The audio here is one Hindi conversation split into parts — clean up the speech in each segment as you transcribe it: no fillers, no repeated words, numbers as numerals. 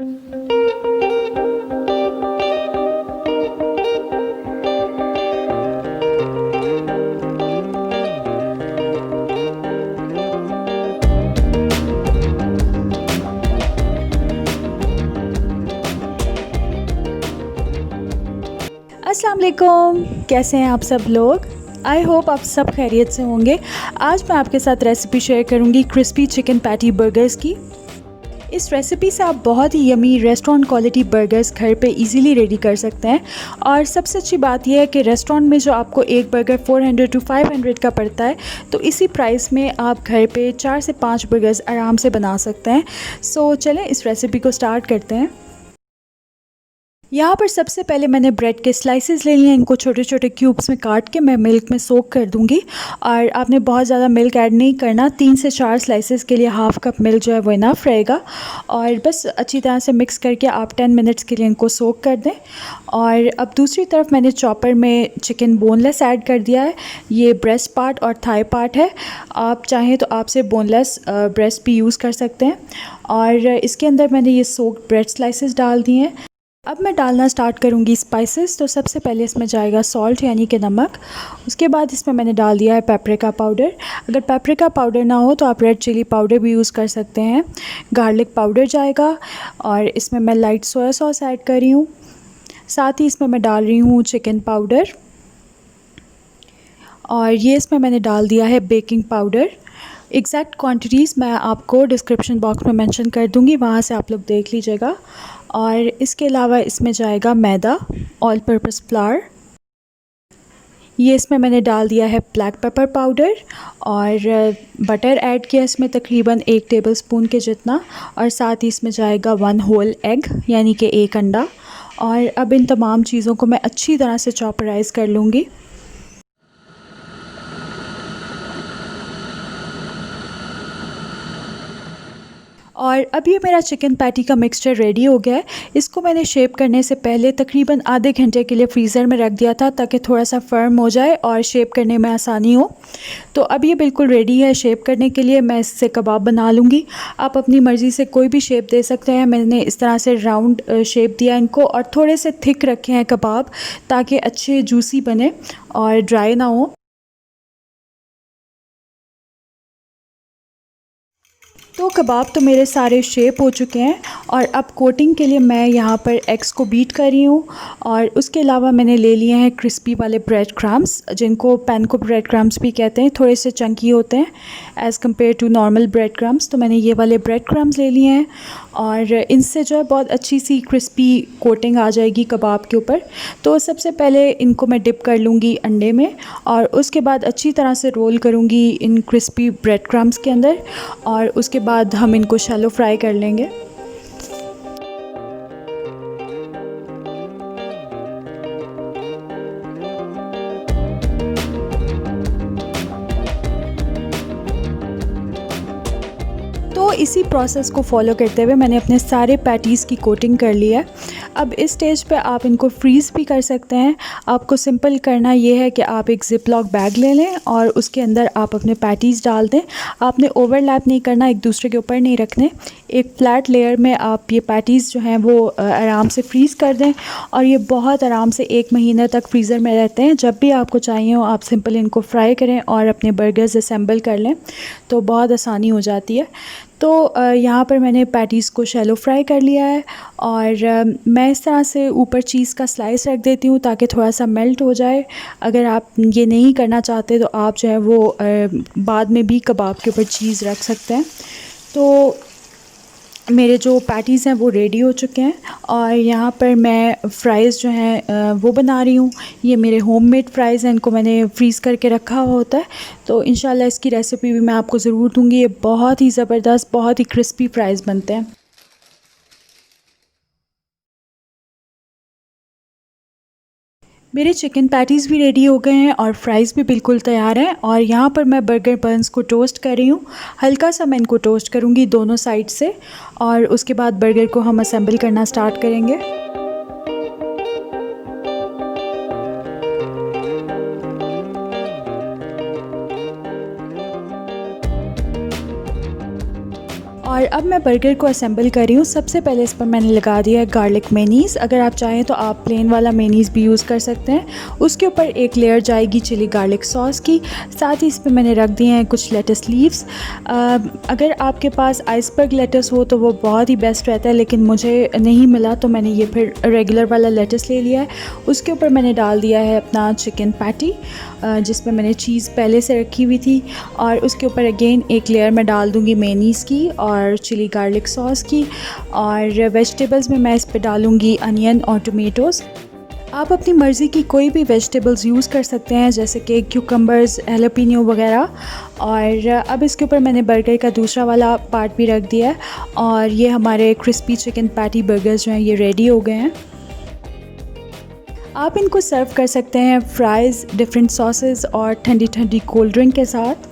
अस्सलाम वालेकुम, कैसे हैं आप सब लोग। आई होप आप सब खैरियत से होंगे। आज मैं आपके साथ रेसिपी शेयर करूंगी क्रिस्पी चिकन पैटी बर्गर्स की। इस रेसिपी से आप बहुत ही यमी रेस्टोरेंट क्वालिटी बर्गर्स घर पे इजीली रेडी कर सकते हैं। और सबसे अच्छी बात यह है कि रेस्टोरेंट में जो आपको एक बर्गर 400 to 500 का पड़ता है, तो इसी प्राइस में आप घर पे 4 से 5 बर्गर्स आराम से बना सकते हैं। सो चलें इस रेसिपी को स्टार्ट करते हैं। यहाँ पर सबसे पहले मैंने ब्रेड के स्लाइसेस ले लिए हैं। इनको छोटे छोटे क्यूब्स में काट के मैं मिल्क में सोक कर दूँगी। और आपने बहुत ज़्यादा मिल्क ऐड नहीं करना, 3 से 4 स्लाइसेस के लिए हाफ़ कप मिल्क जो है वो इनफ रहेगा। और बस अच्छी तरह से मिक्स करके आप 10 मिनट्स के लिए इनको सोक कर दें। और अब दूसरी तरफ मैंने चॉपर में चिकन बोनलेस ऐड कर दिया है। ये ब्रेस्ट पार्ट और थाई पार्ट है। आप चाहें तो आप से बोनलेस ब्रेस्ट भी यूज़ कर सकते हैं। और इसके अंदर मैंने ये सोक्ड ब्रेड स्लाइसेस डाल दिए हैं। अब मैं डालना स्टार्ट करूँगी स्पाइसेस। तो सबसे पहले इसमें जाएगा सॉल्ट यानी कि नमक। उसके बाद इसमें मैंने डाल दिया है पेपरिका पाउडर। अगर पेपरिका पाउडर ना हो तो आप रेड चिली पाउडर भी यूज़ कर सकते हैं। गार्लिक पाउडर जाएगा। और इसमें मैं लाइट सोया सॉस ऐड कर रही हूँ। साथ ही इसमें मैं डाल रही हूँ चिकन पाउडर। और ये इसमें मैंने डाल दिया है बेकिंग पाउडर। एग्जैक्ट क्वांटिटीज़ मैं आपको डिस्क्रिप्शन बॉक्स में मेंशन कर दूँगी, वहाँ से आप लोग देख लीजिएगा। और इसके अलावा इसमें जाएगा मैदा, ऑल पर्पस फ्लावर। ये इसमें मैंने डाल दिया है ब्लैक पेपर पाउडर। और बटर ऐड किया इसमें तकरीबन 1 टेबलस्पून के जितना। और साथ ही इसमें जाएगा 1 होल एग यानी कि 1 अंडा। और अब इन तमाम चीज़ों को मैं अच्छी तरह से चॉपराइज़ कर लूँगी। और अब ये मेरा चिकन पैटी का मिक्सचर रेडी हो गया है। इसको मैंने शेप करने से पहले तकरीबन आधे घंटे के लिए फ्रीज़र में रख दिया था, ताकि थोड़ा सा फर्म हो जाए और शेप करने में आसानी हो। तो अब ये बिल्कुल रेडी है शेप करने के लिए। मैं इससे कबाब बना लूँगी। आप अपनी मर्ज़ी से कोई भी शेप दे सकते हैं। मैंने इस तरह से राउंड शेप दिया इनको, और थोड़े से थिक रखे हैं कबाब, ताकि अच्छे जूसी बने और ड्राई ना हो। तो कबाब तो मेरे सारे शेप हो चुके हैं। और अब कोटिंग के लिए मैं यहाँ पर एग्स को बीट कर रही हूँ। और उसके अलावा मैंने ले लिए हैं क्रिस्पी वाले ब्रेड क्रम्स, जिनको पैनको ब्रेड क्रम्स भी कहते हैं। थोड़े से चंकी होते हैं as compared to normal bread crumbs. तो मैंने ये वाले ब्रेड क्रम्स ले लिए हैं। और इनसे जो है बहुत अच्छी सी क्रिस्पी कोटिंग आ जाएगी कबाब के ऊपर। तो सबसे पहले इनको मैं डिप कर लूँगी अंडे में, और उसके बाद अच्छी तरह से रोल करूँगी इन क्रिस्पी ब्रेड क्रम्स के अंदर। और उसके बाद हम इनको शैलो फ्राई कर लेंगे। तो इसी प्रोसेस को फॉलो करते हुए मैंने अपने सारे पैटीज़ की कोटिंग कर ली है। अब इस स्टेज पे आप इनको फ्रीज़ भी कर सकते हैं। आपको सिंपल करना ये है कि आप एक ज़िप लॉक बैग ले लें और उसके अंदर आप अपने पैटीज़ डाल दें। आपने ओवरलैप नहीं करना, एक दूसरे के ऊपर नहीं रखने। एक फ्लैट लेयर में आप ये पैटीज़ जो हैं वो आराम से फ्रीज़ कर दें। और ये बहुत आराम से 1 महीने तक फ्रीज़र में रहते हैं। जब भी आपको चाहिए हो आप सिंपल इनको फ्राई करें और अपने बर्गर्स असेंबल कर लें, तो बहुत आसानी हो जाती है। तो यहाँ पर मैंने पैटीज़ को शैलो फ्राई कर लिया है। और मैं इस तरह से ऊपर चीज़ का स्लाइस रख देती हूँ, ताकि थोड़ा सा मेल्ट हो जाए। अगर आप ये नहीं करना चाहते तो आप जो है वो बाद में भी कबाब के ऊपर चीज़ रख सकते हैं। तो मेरे जो पैटीज़ हैं वो रेडी हो चुके हैं। और यहाँ पर मैं फ़्राइज़ जो हैं वो बना रही हूँ। ये मेरे होममेड फ़्राइज़ हैं, इनको मैंने फ्रीज़ करके रखा हुआ होता है। तो इंशाल्लाह इसकी रेसिपी भी मैं आपको ज़रूर दूँगी। ये बहुत ही ज़बरदस्त, बहुत ही क्रिस्पी फ़्राइज़ बनते हैं। मेरे चिकन पैटीज़ भी रेडी हो गए हैं और फ्राइज़ भी बिल्कुल तैयार हैं। और यहाँ पर मैं बर्गर बन्स को टोस्ट कर रही हूँ। हल्का सा मैं इनको टोस्ट करूँगी दोनों साइड से, और उसके बाद बर्गर को हम असेंबल करना स्टार्ट करेंगे। और अब मैं बर्गर को असेंबल कर रही हूँ। सबसे पहले इस पर मैंने लगा दिया है गार्लिक मेनीज़। अगर आप चाहें तो आप प्लेन वाला मेनीज़ भी यूज़ कर सकते हैं। उसके ऊपर एक लेयर जाएगी चिली गार्लिक सॉस की। साथ ही इस पर मैंने रख दिए हैं कुछ लेटस लीव्स। अगर आपके पास आइसबर्ग लेटस हो तो वो बहुत ही बेस्ट रहता है, लेकिन मुझे नहीं मिला तो मैंने ये फिर रेगुलर वाला लेटस ले लिया है। उसके ऊपर मैंने डाल दिया है अपना चिकन पैटी, जिसमें मैंने चीज़ पहले से रखी हुई थी। और उसके ऊपर अगेन एक लेयर मैं डाल दूँगी मेनीज़ की और चिली गार्लिक सॉस की। और वेजिटेबल्स में मैं इस पे डालूँगी अनियन और टमेटोज़। आप अपनी मर्ज़ी की कोई भी वेजिटेबल्स यूज़ कर सकते हैं, जैसे कि क्यूकम्बर्स, हैलोपिनो वगैरह। और अब इसके ऊपर मैंने बर्गर का दूसरा वाला पार्ट भी रख दिया है। और ये हमारे क्रिस्पी चिकन पैटी बर्गर्स जो हैं ये रेडी हो गए हैं। आप इनको सर्व कर सकते हैं फ्राइज़, डिफरेंट सॉसेस और ठंडी ठंडी कोल्ड ड्रिंक के साथ।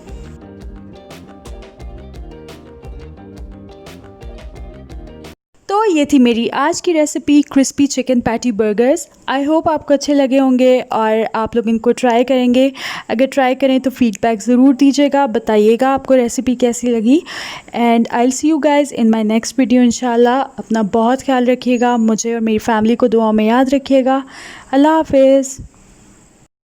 तो ये थी मेरी आज की recipe crispy chicken patty burgers. I hope आपको अच्छे लगे होंगे और आप लोग इनको ट्राई करेंगे। अगर ट्राई करें तो फीडबैक ज़रूर दीजिएगा, बताइएगा आपको रेसिपी कैसी लगी। And I will see you guys in my next video इंशाल्लाह। अपना बहुत ख्याल रखिएगा, मुझे और मेरी फैमिली को दुआ में याद रखिएगा। अल्लाह हाफिज़।